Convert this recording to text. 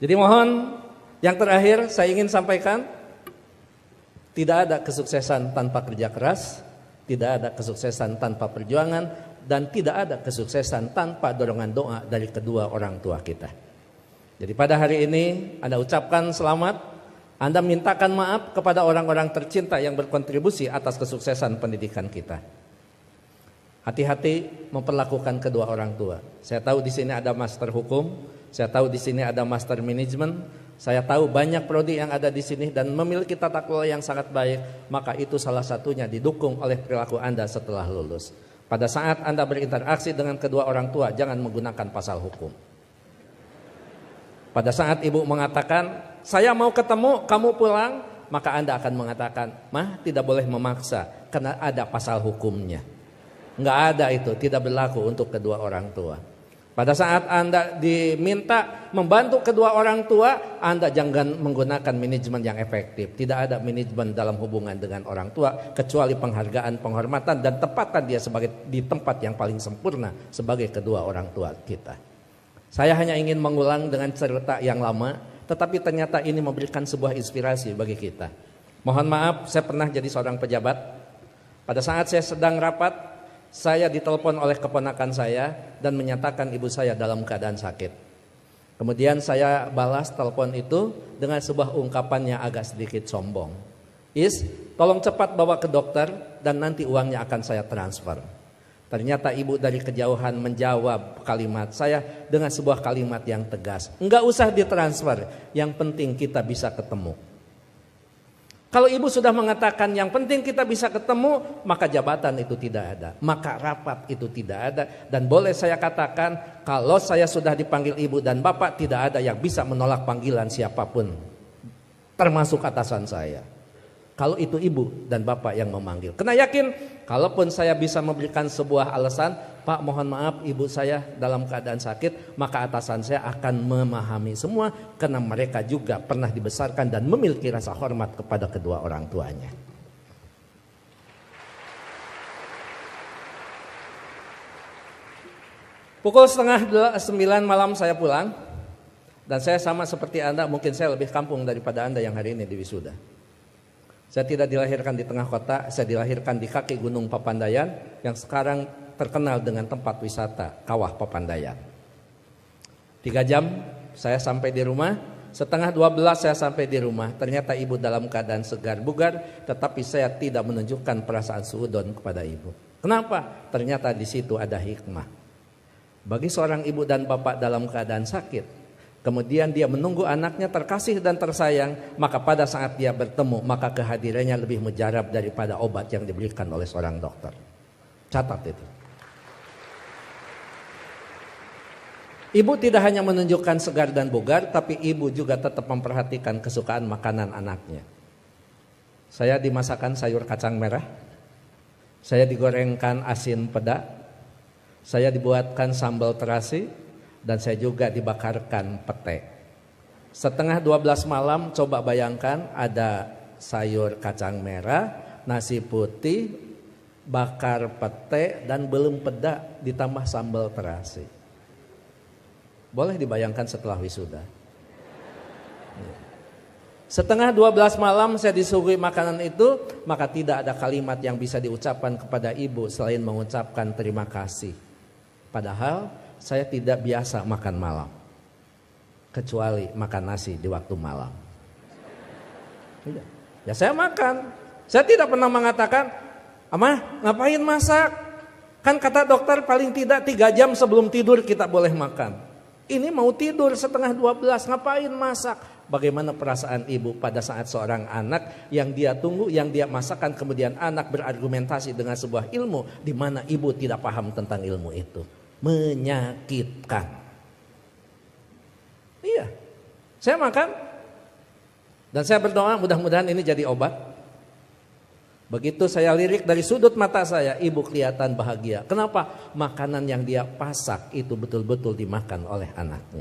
Jadi mohon yang terakhir saya ingin sampaikan, tidak ada kesuksesan tanpa kerja keras, tidak ada kesuksesan tanpa perjuangan, dan tidak ada kesuksesan tanpa dorongan doa dari kedua orang tua kita. Jadi pada hari ini Anda ucapkan selamat, Anda mintakan maaf kepada orang-orang tercinta yang berkontribusi atas kesuksesan pendidikan kita. Hati-hati memperlakukan kedua orang tua. Saya tahu di sini ada master hukum, saya tahu di sini ada master manajemen, saya tahu banyak prodi yang ada di sini dan memiliki tata kelola yang sangat baik, maka itu salah satunya didukung oleh perilaku Anda setelah lulus. Pada saat Anda berinteraksi dengan kedua orang tua, jangan menggunakan pasal hukum. Pada saat ibu mengatakan, saya mau ketemu, kamu pulang, maka Anda akan mengatakan, mah tidak boleh memaksa, karena ada pasal hukumnya. Enggak ada itu, tidak berlaku untuk kedua orang tua. Pada saat Anda diminta membantu kedua orang tua, Anda jangan menggunakan manajemen yang efektif. Tidak ada manajemen dalam hubungan dengan orang tua, kecuali penghargaan, penghormatan, dan tempatkan dia di tempat yang paling sempurna sebagai kedua orang tua kita. Saya hanya ingin mengulang dengan cerita yang lama, tetapi ternyata ini memberikan sebuah inspirasi bagi kita. Mohon maaf, saya pernah jadi seorang pejabat. Pada saat saya sedang rapat, saya ditelepon oleh keponakan saya dan menyatakan ibu saya dalam keadaan sakit. Kemudian saya balas telepon itu dengan sebuah ungkapan yang agak sedikit sombong. Tolong cepat bawa ke dokter dan nanti uangnya akan saya transfer. Ternyata ibu dari kejauhan menjawab kalimat saya dengan sebuah kalimat yang tegas. Enggak usah ditransfer, yang penting kita bisa ketemu. Kalau ibu sudah mengatakan yang penting kita bisa ketemu, maka jabatan itu tidak ada, maka rapat itu tidak ada. Dan boleh saya katakan, kalau saya sudah dipanggil ibu dan bapak, tidak ada yang bisa menolak panggilan siapapun, termasuk atasan saya. Kalau itu ibu dan bapak yang memanggil, kena yakin, kalaupun saya bisa memberikan sebuah alasan, Pak mohon maaf ibu saya dalam keadaan sakit, maka atasan saya akan memahami semua, karena mereka juga pernah dibesarkan dan memiliki rasa hormat kepada kedua orang tuanya. Pukul 8:30 malam saya pulang, dan saya sama seperti Anda, mungkin saya lebih kampung daripada Anda yang hari ini di wisuda. Saya tidak dilahirkan di tengah kota, saya dilahirkan di kaki Gunung Papandayan yang sekarang terkenal dengan tempat wisata Kawah Papandayan. 3 jam saya sampai di rumah, 11:30 saya sampai di rumah. Ternyata ibu dalam keadaan segar bugar, tetapi saya tidak menunjukkan perasaan suudon kepada ibu. Kenapa? Ternyata di situ ada hikmah. Bagi seorang ibu dan bapak dalam keadaan sakit, kemudian dia menunggu anaknya terkasih dan tersayang, maka pada saat dia bertemu, maka kehadirannya lebih mujarab daripada obat yang diberikan oleh seorang dokter. Catat itu. Ibu tidak hanya menunjukkan segar dan bugar, tapi ibu juga tetap memperhatikan kesukaan makanan anaknya. Saya dimasakkan sayur kacang merah, saya digorengkan asin peda, saya dibuatkan sambal terasi, dan saya juga dibakarkan pete. 11:30 malam, coba bayangkan ada sayur kacang merah, nasi putih, bakar pete, dan belum peda ditambah sambal terasi. Boleh dibayangkan setelah wisuda. 11:30 malam saya disuguhi makanan itu, maka tidak ada kalimat yang bisa diucapkan kepada ibu selain mengucapkan terima kasih. Padahal saya tidak biasa makan malam, kecuali makan nasi di waktu malam. Ya saya makan. Saya tidak pernah mengatakan, Amah ngapain masak? Kan kata dokter paling tidak 3 jam sebelum tidur kita boleh makan. Ini mau tidur 11:30, ngapain masak? Bagaimana perasaan ibu pada saat seorang anak yang dia tunggu, yang dia masakan, kemudian anak berargumentasi dengan sebuah ilmu di mana ibu tidak paham tentang ilmu itu. Menyakitkan. Iya, saya makan dan saya berdoa mudah-mudahan ini jadi obat. Begitu saya lirik dari sudut mata saya, ibu kelihatan bahagia. Kenapa? Makanan yang dia pasak itu betul-betul dimakan oleh anaknya.